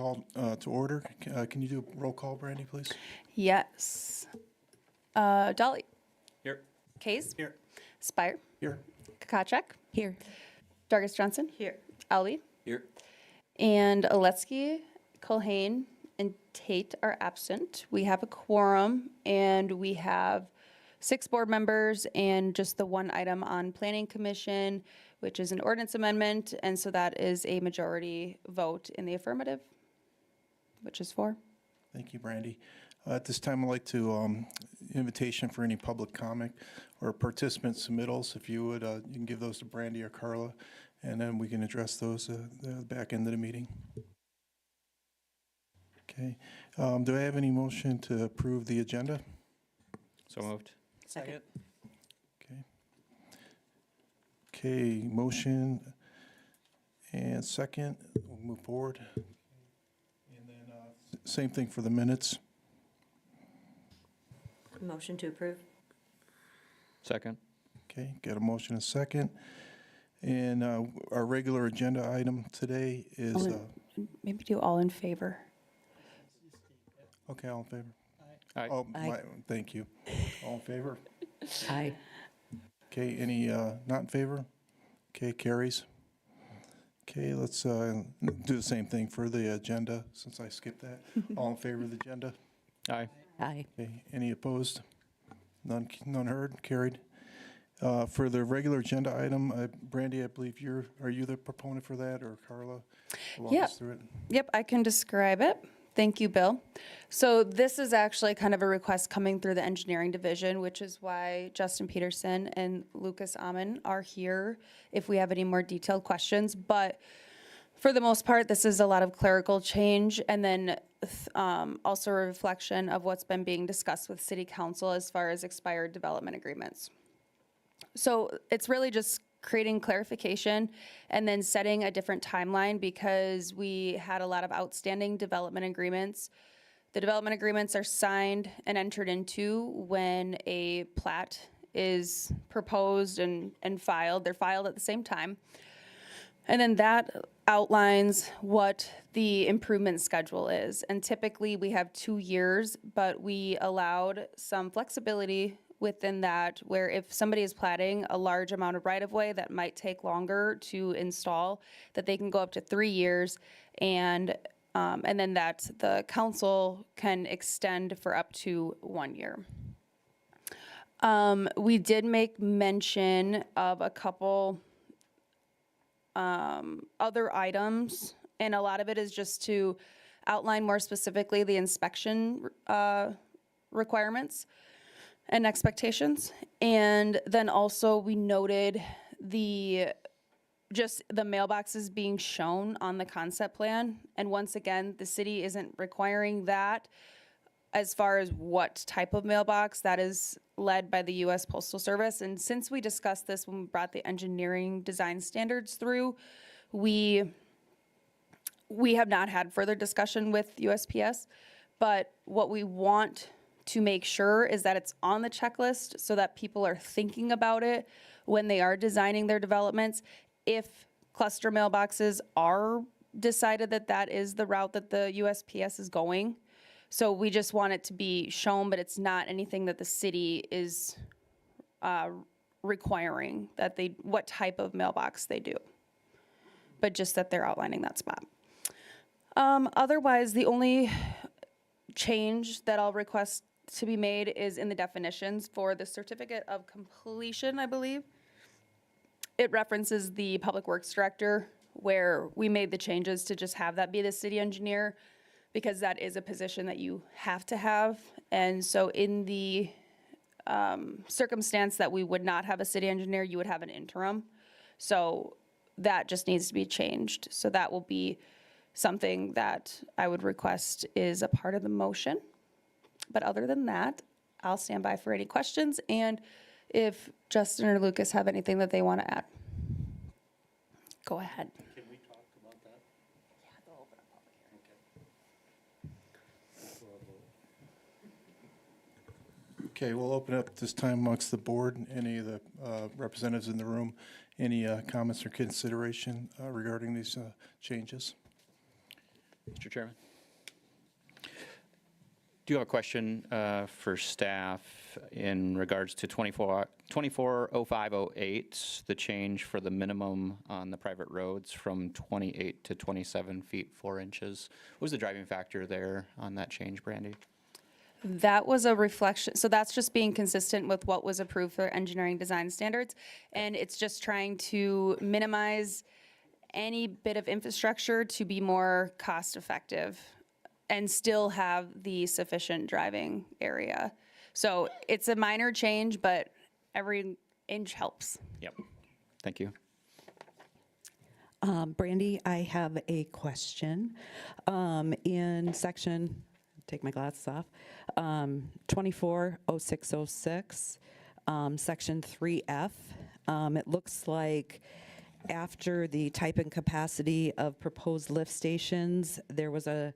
call to order. Can you do a roll call, Brandy, please? Yes. Dolly. Here. Case. Here. Spire. Here. Kakachek. Here. Dargis Johnson. Here. Ellie. Here. And Aletsky, Culhane, and Tate are absent. We have a quorum, and we have 6 board members and just the one item on Planning Commission, which is an ordinance amendment, and so that is a majority vote in the affirmative, which is 4. Thank you, Brandy. At this time, I'd like to invitation for any public comment or participant submittals. If you would, you can give those to Brandy or Carla, and then we can address those at the back end of the meeting. Okay. Do I have any motion to approve the agenda? So moved. Second. Okay. Okay, motion and second. We'll move forward. And then same thing for the minutes. Motion to approve. Second. Okay, got a motion and second. And our regular agenda item today is, Maybe do all in favor. okay, all in favor? Aye. Oh, Aye. thank you. All in favor? Aye. Okay, any not in favor? Okay, carries. Okay, let's do the same thing for the agenda, since I skipped that. All in favor of the agenda? Aye. Aye. Okay, any opposed? None heard, carried. For the regular agenda item, Brandy, I believe are you the proponent for that, or Carla? Walk Yeah. us through it. Yep, I can describe it. Thank you, Bill. So this is actually kind of a request coming through the engineering division, which is why Justin Peterson and Lucas Amon are here if we have any more detailed questions. But for the most part, this is a lot of clerical change, and then also a reflection of what's been being discussed with City Council as far as expired development agreements. So it's really just creating clarification and then setting a different timeline, because we had a lot of outstanding development agreements. The development agreements are signed and entered into when a plat is proposed and filed. They're filed at the same time. And then that outlines what the improvement schedule is. And typically we have 2 years, but we allowed some flexibility within that, where if somebody is platting a large amount of right-of-way that might take longer to install, that they can go up to 3 years, and then that the council can extend for up to 1 year. We did make mention of a couple other items, and a lot of it is just to outline more specifically the inspection requirements and expectations. And then also we noted just the mailboxes being shown on the concept plan. And once again, the city isn't requiring that as far as what type of mailbox. That is led by the U.S. Postal Service. And since we discussed this when we brought the engineering design standards through, we have not had further discussion with USPS. But what we want to make sure is that it's on the checklist, so that people are thinking about it when they are designing their developments. If cluster mailboxes are decided that that is the route that the USPS is going. So we just want it to be shown, but it's not anything that the city is requiring that what type of mailbox they do, but just that they're outlining that spot. Otherwise, the only change that I'll request to be made is in the definitions for the certificate of completion, I believe. It references the public works director, where we made the changes to just have that be the city engineer, because that is a position that you have to have. And so in the circumstance that we would not have a city engineer, you would have an interim. So that just needs to be changed. So that will be something that I would request is a part of the motion. But other than that, I'll stand by for any questions, and if Justin or Lucas have anything that they want to add. Go ahead. Can we talk about that? Yeah, they'll open up public hearing. Okay, we'll open up this time amongst the board. Any of the representatives in the room, any comments or consideration regarding these changes? Mr. Chairman. Do you have a question for staff in regards to 240508, the change for the minimum on the private roads from 28 to 27 feet 4 inches? What was the driving factor there on that change, Brandy? That was a reflection, so that's just being consistent with what was approved for engineering design standards. And it's just trying to minimize any bit of infrastructure to be more cost effective and still have the sufficient driving area. So it's a minor change, but every inch helps. Yep. Thank you. Brandy, I have a question. In section, take my glasses off, 240606, section 3F, it looks like after the type and capacity of proposed lift stations, there was a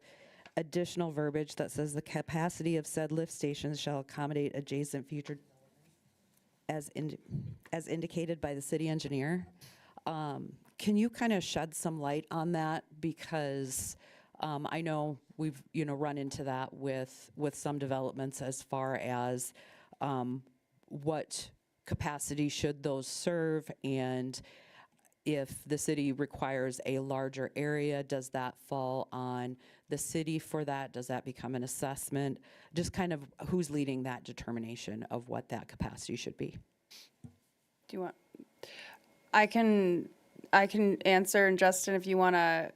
additional verbiage that says the capacity of said lift stations shall accommodate adjacent future as indicated by the city engineer. Can you kind of shed some light on that? Because I know we've, run into that with some developments as far as what capacity should those serve, and if the city requires a larger area, does that fall on the city for that? Does that become an assessment? Just kind of who's leading that determination of what that capacity should be? Do you want, I can answer, and Justin, if you want to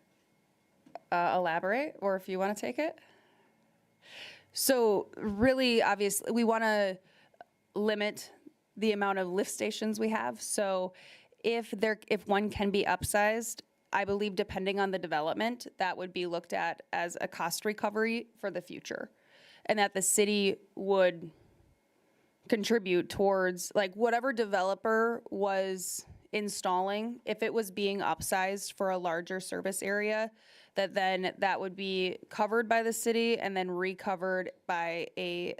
elaborate, or if you want to take it. So really, obviously, we want to limit the amount of lift stations we have. So if one can be upsized, I believe depending on the development, that would be looked at as a cost recovery for the future. And that the city would contribute towards, like, whatever developer was installing, if it was being upsized for a larger service area, that would be covered by the city and then recovered by a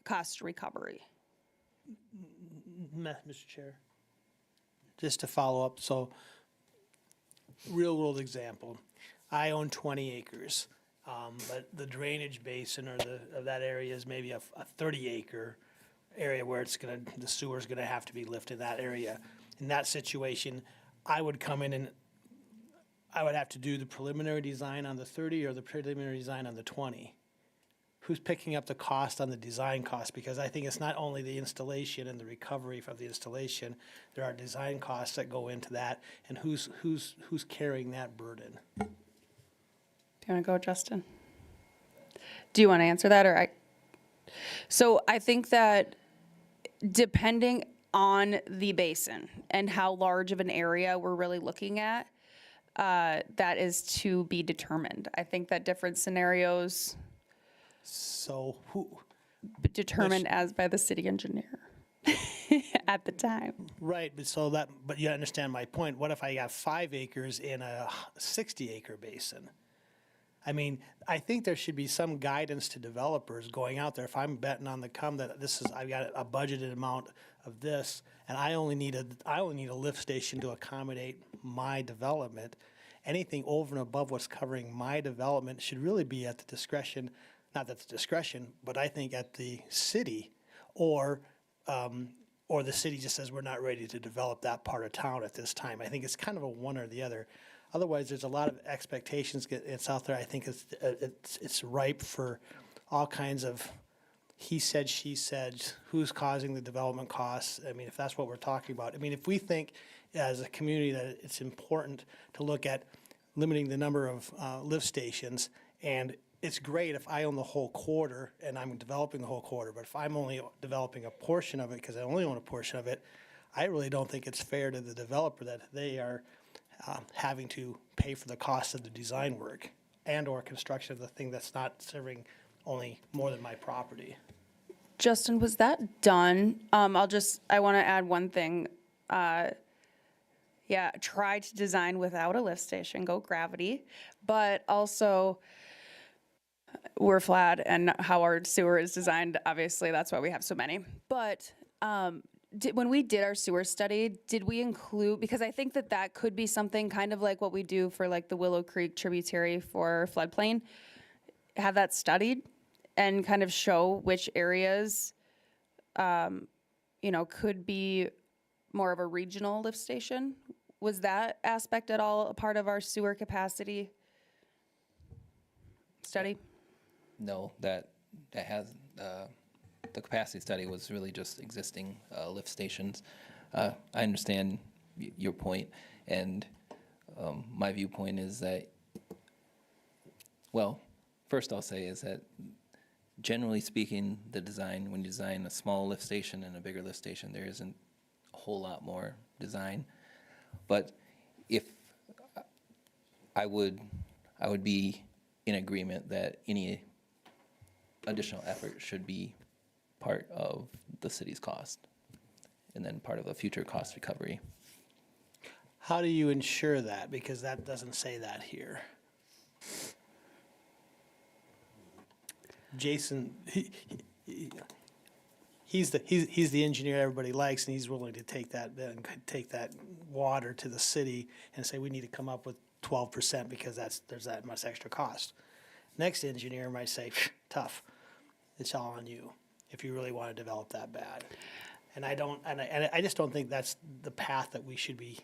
cost recovery. Mr. Chair, just to follow up, so real world example, I own 20 acres, but the drainage basin of that area is maybe a 30-acre area where the sewer's gonna have to be lifted in that area. In that situation, I would come in and I would have to do the preliminary design on the 30 or the preliminary design on the 20. Who's picking up the cost on the design cost? Because I think it's not only the installation and the recovery of the installation, there are design costs that go into that, and who's carrying that burden? Do you want to go, Justin? Do you want to answer that, or I? So I think that depending on the basin and how large of an area we're really looking at, that is to be determined. I think that different scenarios So who, determined as by the city engineer at the time. right, but you understand my point. What if I got 5 acres in a 60-acre basin? I mean, I think there should be some guidance to developers going out there. If I'm betting on the come that I've got a budgeted amount of this, and I only need a lift station to accommodate my development. Anything over and above what's covering my development should really be at the discretion, not at the discretion, but I think at the city, or the city just says we're not ready to develop that part of town at this time. I think it's kind of a one or the other. Otherwise, there's a lot of expectations it's out there. I think it's ripe for all kinds of he said, she said, who's causing the development costs. I mean, if that's what we're talking about. I mean, if we think as a community that it's important to look at limiting the number of lift stations, and it's great if I own the whole quarter and I'm developing the whole quarter, but if I'm only developing a portion of it because I only own a portion of it, I really don't think it's fair to the developer that they are having to pay for the cost of the design work and or construction of the thing that's not serving only more than my property. Justin, was that done? I want to add one thing. Yeah, try to design without a lift station, go gravity, but also we're flat, and how our sewer is designed, obviously, that's why we have so many. But when we did our sewer study, did we include, because I think that that could be something kind of like what we do for like the Willow Creek tributary for floodplain, have that studied and kind of show which areas, could be more of a regional lift station? Was that aspect at all a part of our sewer capacity study? No, that has, the capacity study was really just existing lift stations. I understand your point, and my viewpoint is that, well, first I'll say is that generally speaking, the design, when you design a small lift station and a bigger lift station, there isn't a whole lot more design. But if I would be in agreement that any additional effort should be part of the city's cost and then part of a future cost recovery. How do you ensure that? Because that doesn't say that here. Jason, he's the engineer everybody likes, and he's willing to take that water to the city and say, we need to come up with 12% because there's that much extra cost. Next engineer might say, tough, it's all on you if you really want to develop that bad. And I just don't think that's the path that we should be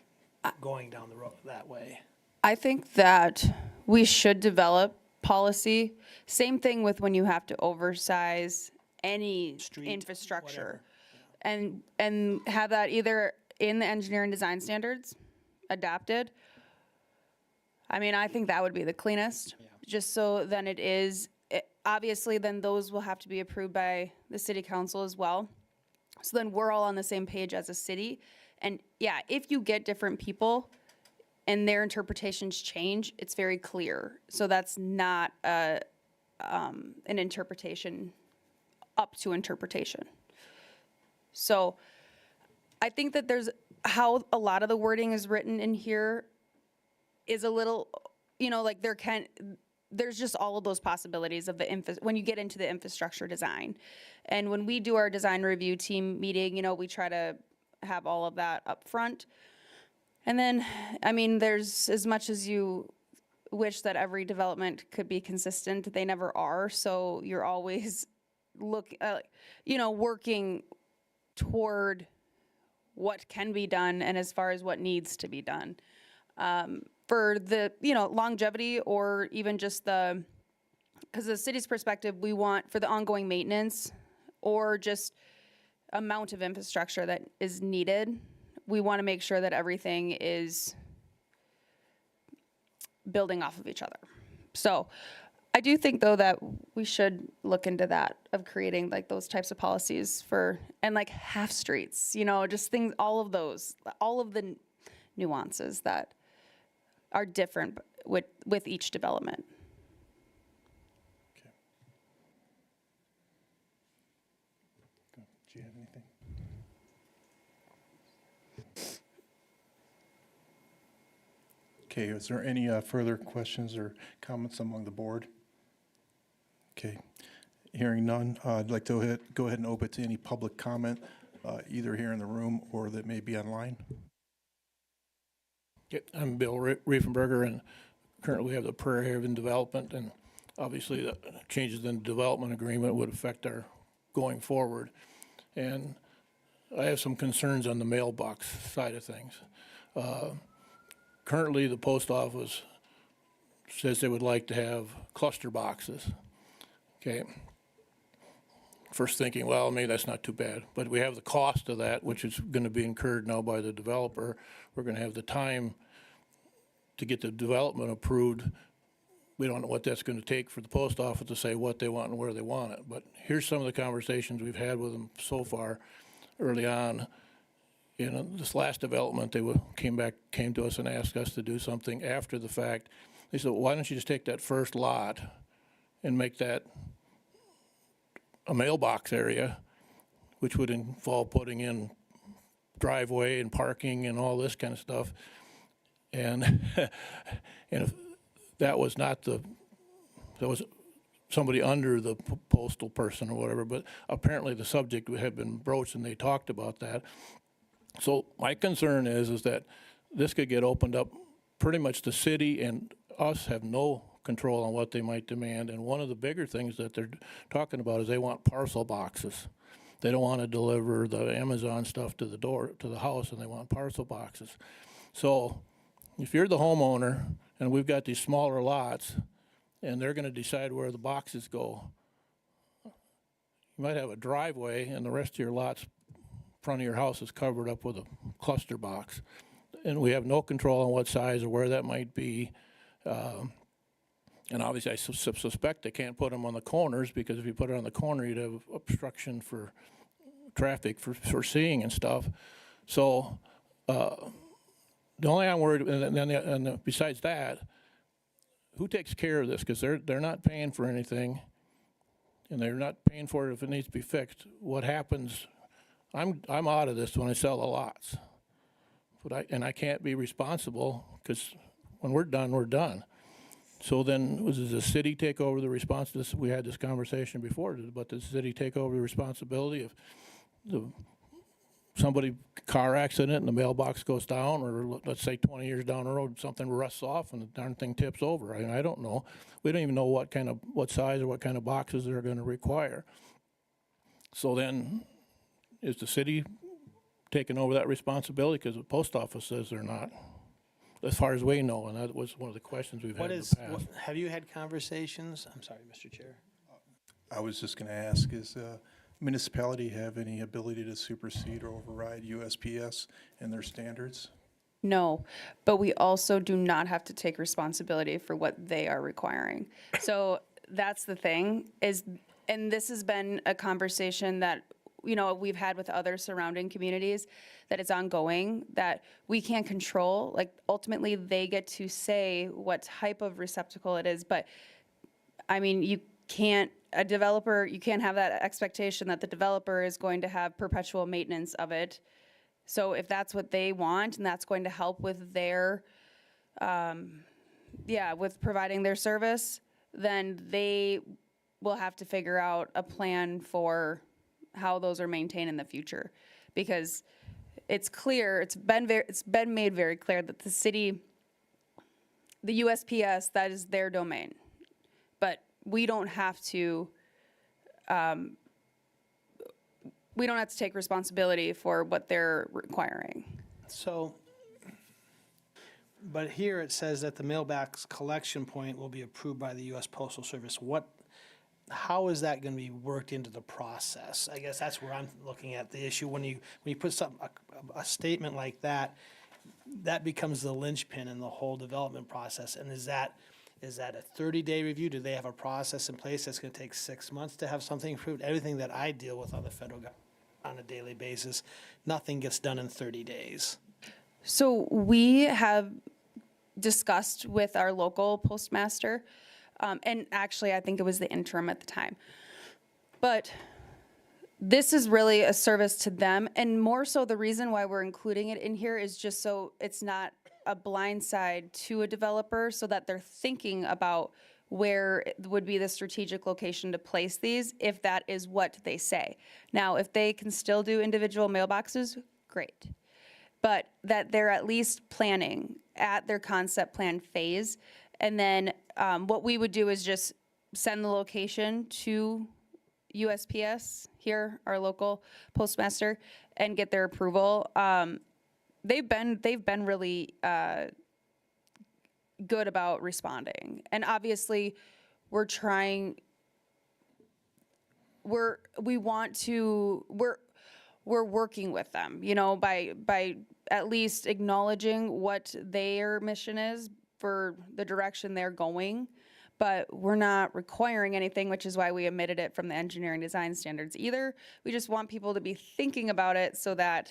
going down the road that way. I think that we should develop policy. Same thing with when you have to oversize any Street, infrastructure. And have that either in the engineering design standards adapted. I mean, I think that would be the cleanest, just so then obviously then those will have to be approved by the city council as well. So then we're all on the same page as a city. And yeah, if you get different people and their interpretations change, it's very clear. So that's not an interpretation up to interpretation. So I think that there's how a lot of the wording is written in here is a little, like there's just all of those possibilities of when you get into the infrastructure design. And when we do our design review team meeting, we try to have all of that up front. And then, I mean, there's as much as you wish that every development could be consistent, they never are. So you're always working toward what can be done and as far as what needs to be done. For the, longevity or even just because the city's perspective, we want for the ongoing maintenance or just amount of infrastructure that is needed, we want to make sure that everything is building off of each other. So I do think though that we should look into that of creating like those types of policies and like half streets, just things, all of the nuances that are different with each development. Okay. Do you have anything? Okay, is there any further questions or comments among the board? Okay, hearing none, I'd like to go ahead and open to any public comment, either here in the room or that may be online. I'm Bill Riefenberger, and currently we have the Prairie Haven development, and obviously the changes in the development agreement would affect our going forward. And I have some concerns on the mailbox side of things. Currently, the post office says they would like to have cluster boxes. Okay. First thinking, well, maybe that's not too bad. But we have the cost of that, which is going to be incurred now by the developer. We're going to have the time to get the development approved. We don't know what that's going to take for the post office to say what they want and where they want it. But here's some of the conversations we've had with them so far early on. In this last development, they came to us and asked us to do something after the fact. They said, why don't you just take that first lot and make that a mailbox area, which would involve putting in driveway and parking and all this kind of stuff. And and if that was not that was somebody under the postal person or whatever, but apparently the subject had been broached and they talked about that. So my concern is that this could get opened up, pretty much the city and us have no control on what they might demand. And one of the bigger things that they're talking about is they want parcel boxes. They don't want to deliver the Amazon stuff to the door, to the house, and they want parcel boxes. So if you're the homeowner and we've got these smaller lots and they're going to decide where the boxes go, you might have a driveway and the rest of your lot's front of your house is covered up with a cluster box. And we have no control on what size or where that might be. And obviously, I suspect they can't put them on the corners, because if you put it on the corner, you'd have obstruction for traffic for seeing and stuff. So the only I'm worried, and besides that, who takes care of this? Because they're not paying for anything, and they're not paying for it if it needs to be fixed. What happens? I'm out of this when I sell the lots, but I can't be responsible, because when we're done, we're done. So then, does the city take over the responsibility? We had this conversation before, but does the city take over the responsibility if somebody car accident and the mailbox goes down, or let's say 20 years down the road, something rusts off and the darn thing tips over? I don't know. We don't even know what size or what kind of boxes they're going to require. So then, is the city taking over that responsibility? Because the post office says they're not, as far as we know, and that was one of the questions we've had in the past. Have you had conversations? I'm sorry, Mr. Chair. I was just going to ask, is municipality have any ability to supersede or override USPS and their standards? No, but we also do not have to take responsibility for what they are requiring. So that's the thing is, and this has been a conversation that, we've had with other surrounding communities, that it's ongoing, that we can't control. Like, ultimately, they get to say what type of receptacle it is. But, I mean, you can't have that expectation that the developer is going to have perpetual maintenance of it. So if that's what they want, and that's going to help with their, with providing their service, then they will have to figure out a plan for how those are maintained in the future. Because it's clear, it's been made very clear that the city, the USPS, that is their domain. But we don't have to take responsibility for what they're requiring. So, but here it says that the mailbox collection point will be approved by the U.S. Postal Service. How is that going to be worked into the process? I guess that's where I'm looking at the issue. When you put a statement like that, that becomes the linchpin in the whole development process. And is that a 30-day review? Do they have a process in place that's going to take 6 months to have something approved? Everything that I deal with on the federal government on a daily basis, nothing gets done in 30 days. So we have discussed with our local postmaster, and actually I think it was the interim at the time. But this is really a service to them, and more so the reason why we're including it in here is just so it's not a blind side to a developer, so that they're thinking about where would be the strategic location to place these, if that is what they say. Now, if they can still do individual mailboxes, great. But that they're at least planning at their concept plan phase. And then what we would do is just send the location to USPS here, our local postmaster, and get their approval. They've been really good about responding, and obviously, we're working with them, by at least acknowledging what their mission is for the direction they're going. But we're not requiring anything, which is why we omitted it from the engineering design standards either. We just want people to be thinking about it so that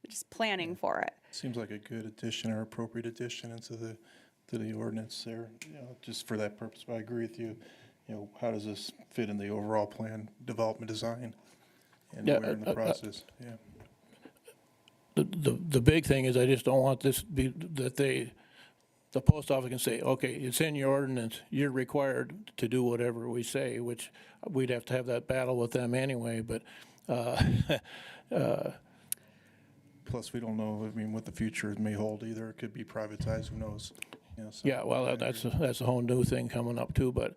they're just planning for it. Seems like a good addition or appropriate addition into the ordinance there, just for that purpose. But I agree with you. How does this fit in the overall plan, development design, and where in the process? Yeah. The big thing is I just don't want this to be that they the post office can say, okay, it's in your ordinance, you're required to do whatever we say, which we'd have to have that battle with them anyway, but, Plus, we don't know, I mean, what the future may hold either. It could be privatized, who knows? You know, so- yeah, well, that's a whole new thing coming up too, but,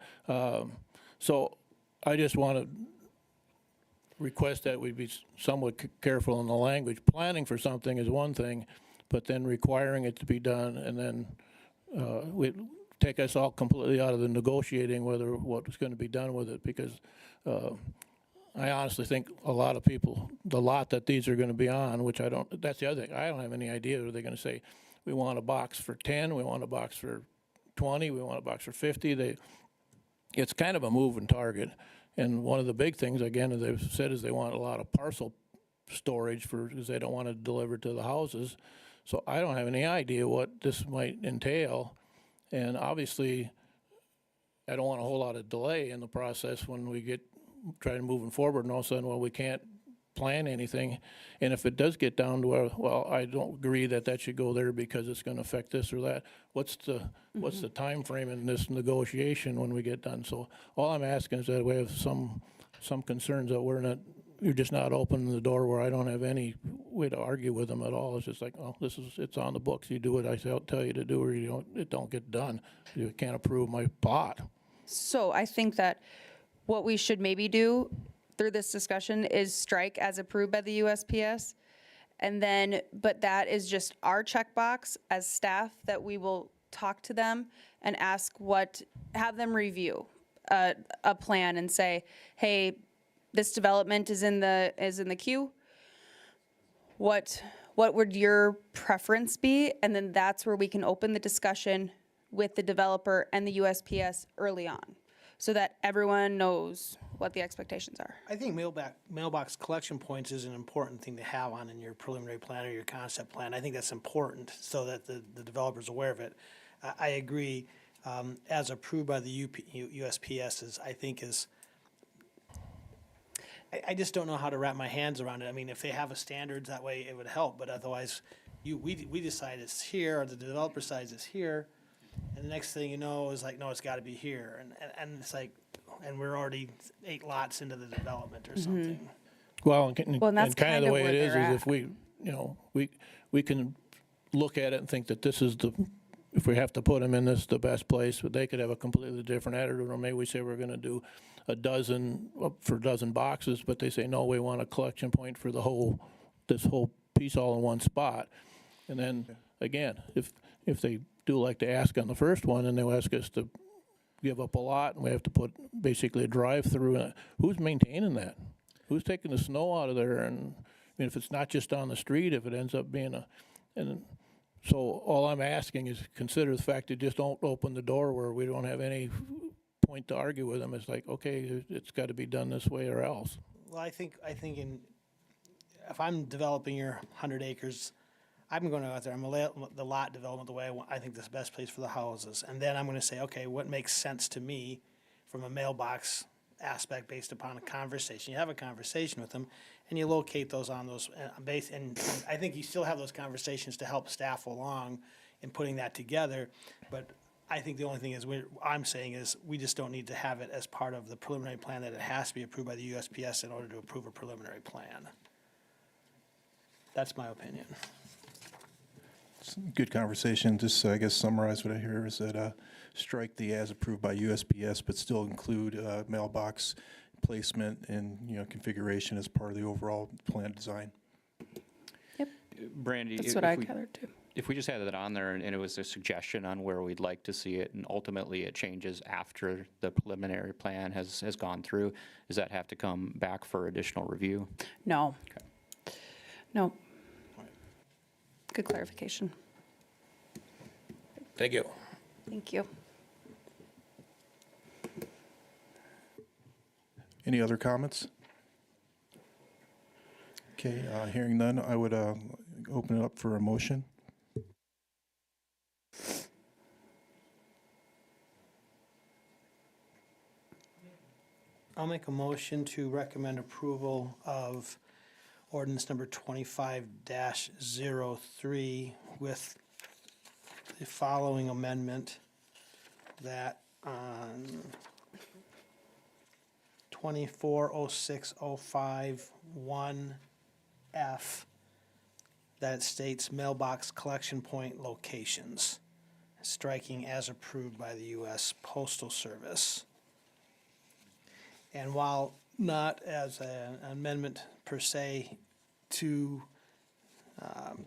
so I just want to request that we be somewhat careful in the language. Planning for something is one thing, but then requiring it to be done, and then we take us all completely out of the negotiating whether what's going to be done with it, because I honestly think a lot of people, the lot that these are going to be on, which I don't, that's the other thing, I don't have any idea. Are they going to say, we want a box for 10, we want a box for 20, we want a box for 50? It's kind of a moving target. And one of the big things, again, as they've said, is they want a lot of parcel storage because they don't want to deliver to the houses. So I don't have any idea what this might entail. And obviously, I don't want a whole lot of delay in the process when we try to moving forward, and all of a sudden, well, we can't plan anything. And if it does get down to where, well, I don't agree that should go there because it's going to affect this or that, what's the time frame in this negotiation when we get done? So all I'm asking is that we have some concerns that you're just not opening the door where I don't have any way to argue with them at all. It's just like, oh, it's on the books. You do what I tell you to do, or it don't get done. You can't approve my plot. So I think that what we should maybe do through this discussion is strike as approved by the USPS. And then, but that is just our checkbox as staff that we will talk to them and have them review a plan and say, hey, this development is in the queue. What would your preference be? And then that's where we can open the discussion with the developer and the USPS early on, so that everyone knows what the expectations are. I think mailbox collection points is an important thing to have on in your preliminary plan or your concept plan. I think that's important so that the developer's aware of it. I agree, as approved by the USPS I just don't know how to wrap my hands around it. I mean, if they have a standard, that way it would help, but otherwise, we decide it's here, or the developer decides it's here, and the next thing you know is like, no, it's gotta be here, and it's like, and we're already 8 lots into the development or something. Well, Well, and and that's kind of the way where it is they're if at. we, we can look at it and think that this is if we have to put them in the best place, but they could have a completely different attitude, or maybe we say we're gonna do a dozen boxes, but they say, no, we want a collection point for this whole piece all in one spot. And then, again, if they do like to ask on the first one, and they'll ask us to give up a lot, and we have to put basically a drive-through, who's maintaining that? Who's taking the snow out of there? And I mean, if it's not just on the street, if it ends up being and so all I'm asking is consider the fact that just don't open the door where we don't have any point to argue with them. It's like, okay, it's got to be done this way or else. Well, I think if I'm developing your 100 acres, I'm going to go out there, I'm going to lay out the lot development the way I think is the best place for the houses. And then I'm going to say, okay, what makes sense to me from a mailbox aspect based upon a conversation? You have a conversation with them, and you locate those on those base. And I think you still have those conversations to help staff along in putting that together. But I think the only thing is I'm saying is we just don't need to have it as part of the preliminary plan, that it has to be approved by the USPS in order to approve a preliminary plan. That's my opinion. Good conversation. Just, I guess, summarize what I hear is that strike the as approved by USPS, but still include mailbox placement and, configuration as part of the overall plan design. Brandy, That's what I gathered too. if we just had that on there and it was a suggestion on where we'd like to see it, and ultimately it changes after the preliminary plan has gone through, does that have to come back for additional review? No. No. Good clarification. Thank you. Thank you. Any other comments? Okay, hearing none, I would open it up for a motion. I'll make a motion to recommend approval of ordinance number 25-03 with the following amendment that on 240605-1F, that it states mailbox collection point locations, striking as approved by the U.S. Postal Service. And while not as an amendment per se to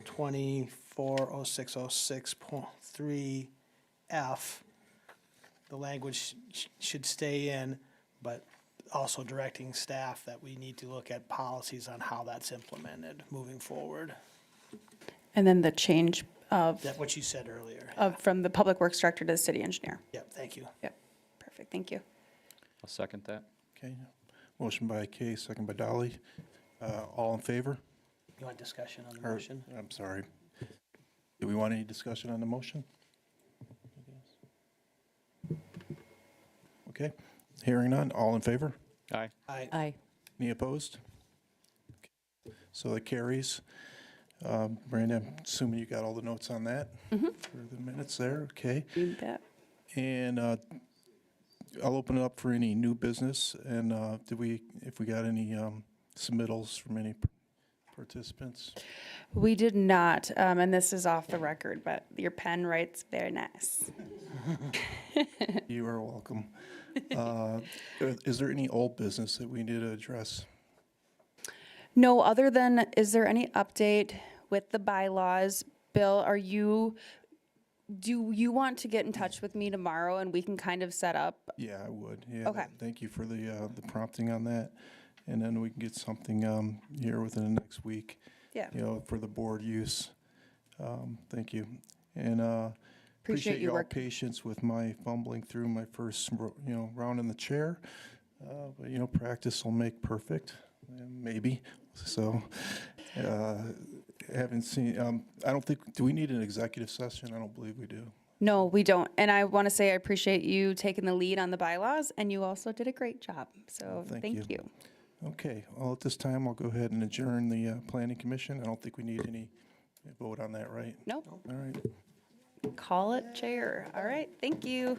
240606.3F, the language should stay in, but also directing staff that we need to look at policies on how that's implemented moving forward. And then the change of, That what you said earlier. from the Public Works Director to the city engineer. Yep, thank you. Yep, perfect, thank you. I'll second that. Okay, motion by Kay, second by Dolly. All in favor? You want discussion on the Or- motion? I'm sorry. Do we want any discussion on the motion? Okay, hearing none, all in favor? Aye. Aye. Aye. Any opposed? Okay, so it carries. Brandon, I'm assuming you got all the notes on that? For the minutes there, okay. You bet. And I'll open it up for any new business, and if we got any submittals from any participants? We did not, and this is off the record, but your pen writes very nice. You are welcome. Is there any old business that we need to address? No, other than, is there any update with the bylaws? Bill, do you want to get in touch with me tomorrow and we can kind of set up? Yeah, I would, yeah. Okay. Thank you for the prompting on that, and then we can get something here within the next week. Yeah. For the board use. Thank you. And Appreciate appreciate your your work. patience with my fumbling through my first, round in the chair. But, practice will make perfect, maybe. So, haven't seen, I don't think, do we need an executive session? I don't believe we do. No, we don't. And I want to say I appreciate you taking the lead on the bylaws, and you also did a great job. So Thank thank you. you. Okay, well, at this time, I'll go ahead and adjourn the planning commission. I don't think we need any vote on that, right? Nope. All right. Call it chair. All right, thank you.